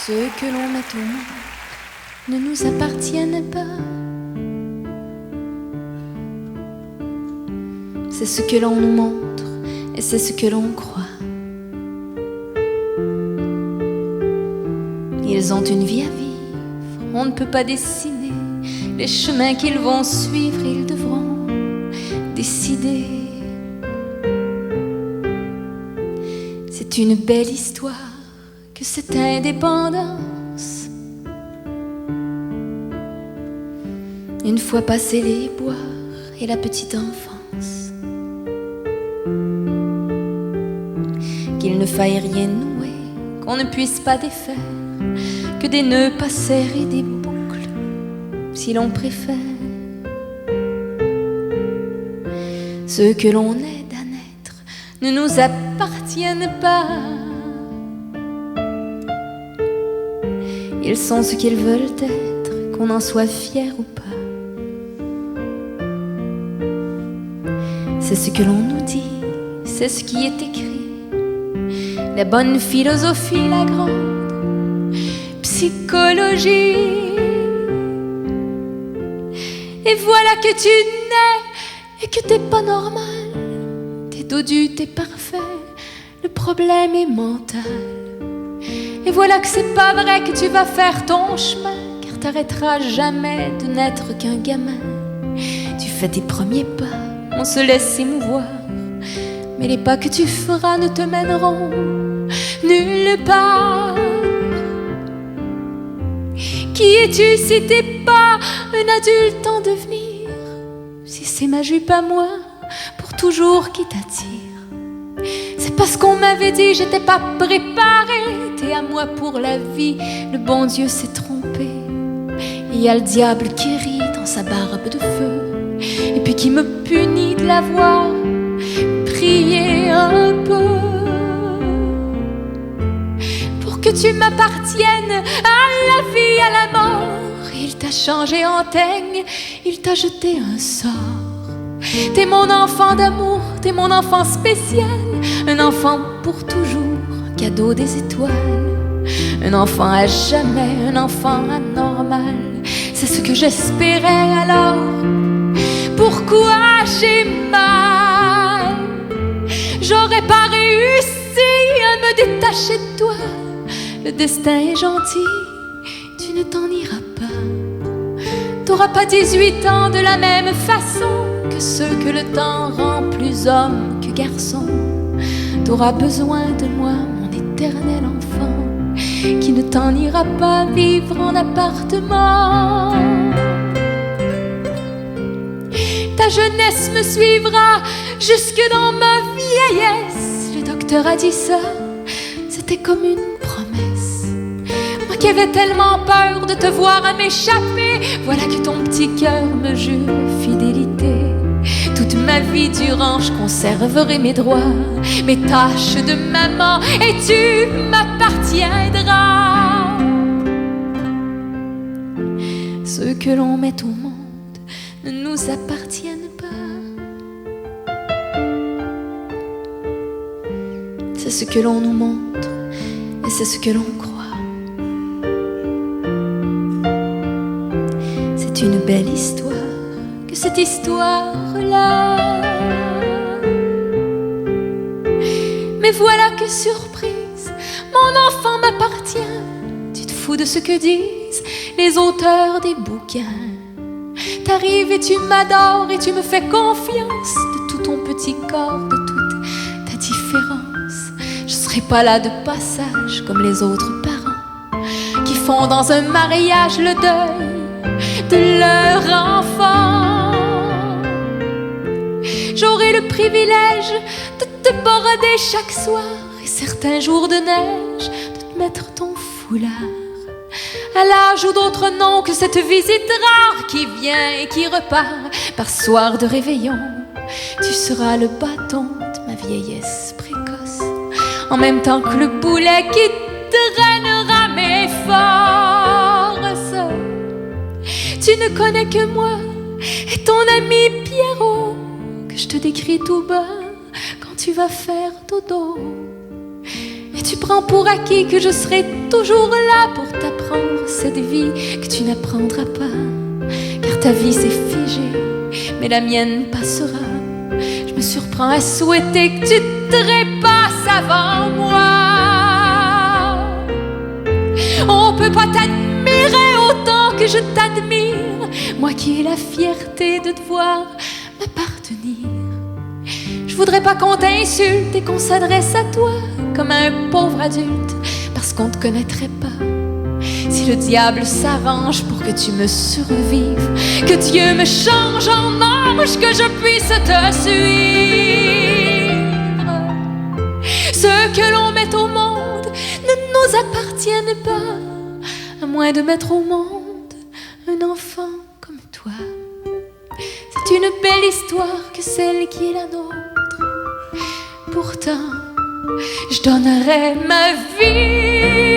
Ceux que l'on met au monde ne nous appartiennent pas. C'est ce que l'on nous montre et c'est ce que l'on croit. Ils ont une vie à vivre, on ne peut pas dessiner les chemins qu'ils vont suivre, ils devront décider. C'est une belle histoire que cette indépendance. Une fois passé les bois et la petite enfance, qu'il ne faille rien nouer, qu'on ne puisse pas défaire, que des nœuds pas serrés, des boucles, si l'on préfère. Ceux que l'on aide à naître ne nous appartiennent pas. Ils sont ce qu'ils veulent être, qu'on en soit fier ou pas. C'est ce que l'on nous dit, c'est ce qui est écrit. La bonne philosophie, la grande psychologie. Et voilà que tu nais et que t'es pas normal. T'es dodu, t'es parfait, le problème est mental. Et voilà que c'est pas vrai que tu vas faire ton chemin, car t'arrêteras jamais de n'être qu'un gamin. Tu fais tes premiers pas, on se laisse émouvoir, mais les pas que tu feras ne te mèneront nulle part. Qui es-tu si t'es pas un adulte en devenir? Si c'est ma jupe à moi, pour toujours qui t'attire. C'est parce qu'on m'avait dit j'étais pas préparée. T'es à moi pour la vie, le bon Dieu s'est trompé. Il y a le diable qui rit dans sa barbe de feu, et puis qui me punit de l'avoir prié un peu. Pour que tu m'appartiennes à la vie, à la mort, il t'a changé en teigne, il t'a jeté un sort. T'es mon enfant d'amour, t'es mon enfant spécial, un enfant pour toujours, cadeau des étoiles. Un enfant à jamais, un enfant anormal. C'est ce que j'espérais alors. Pourquoi j'ai mal? J'aurais pas réussi à me détacher de toi. Le destin est gentil, tu ne t'en iras pas. T'auras pas 18 ans de la même façon que ceux que le temps rend plus homme que garçon. T'auras besoin de moi, mon éternel enfant, qui ne t'en ira pas vivre en appartement. Ta jeunesse me suivra jusque dans ma vieillesse. Le docteur a dit ça, c'était comme une promesse. Moi qui avais tellement peur de te voir à m'échapper, voilà que ton petit cœur me jure fidélité. Toute ma vie durant, je conserverai mes droits, mes tâches de maman, et tu m'appartiendras. Ceux que l'on met au monde ne nous appartiennent pas. C'est ce que l'on nous montre et c'est ce que l'on croit. C'est une belle histoire que cette histoire-là. Mais voilà que surprise, mon enfant m'appartient. Tu te fous de ce que disent les auteurs des bouquins. T'arrives et tu m'adores et tu me fais confiance. De tout ton petit corps, de toute ta différence, je serai pas là de passage comme les autres parents qui font dans un mariage le deuil de leur enfant. J'aurai le privilège de te border chaque soir et certains jours de neige de te mettre ton foulard. À l'âge où d'autres n'ont que cette visite rare qui vient et qui repart par soir de réveillon, tu seras le bâton de ma vieillesse précoce, en même temps que le boulet qui drainera mes forces. Tu ne connais que moi et ton ami Pierrot, que je te décris tout bas quand tu vas faire dodo. Mais tu prends pour acquis que je serai toujours là pour t'apprendre cette vie que tu n'apprendras pas. Car ta vie s'est figée, mais la mienne passera. Je me surprends à souhaiter que tu te trépasses avant moi. On peut pas t'admirer autant que je t'admire, moi qui ai la fierté de te voir m'appartenir. Je voudrais pas qu'on t'insulte et qu'on s'adresse à toi comme à un pauvre adulte, parce qu'on te connaîtrait pas. Si le diable s'arrange pour que tu me survives, que Dieu me change en ange, que je puisse te suivre. Ce que l'on met au monde ne nous appartienne pas, à moins de mettre au monde un enfant comme toi. C'est une belle histoire que celle qui est la nôtre. Pourtant, je donnerais ma vie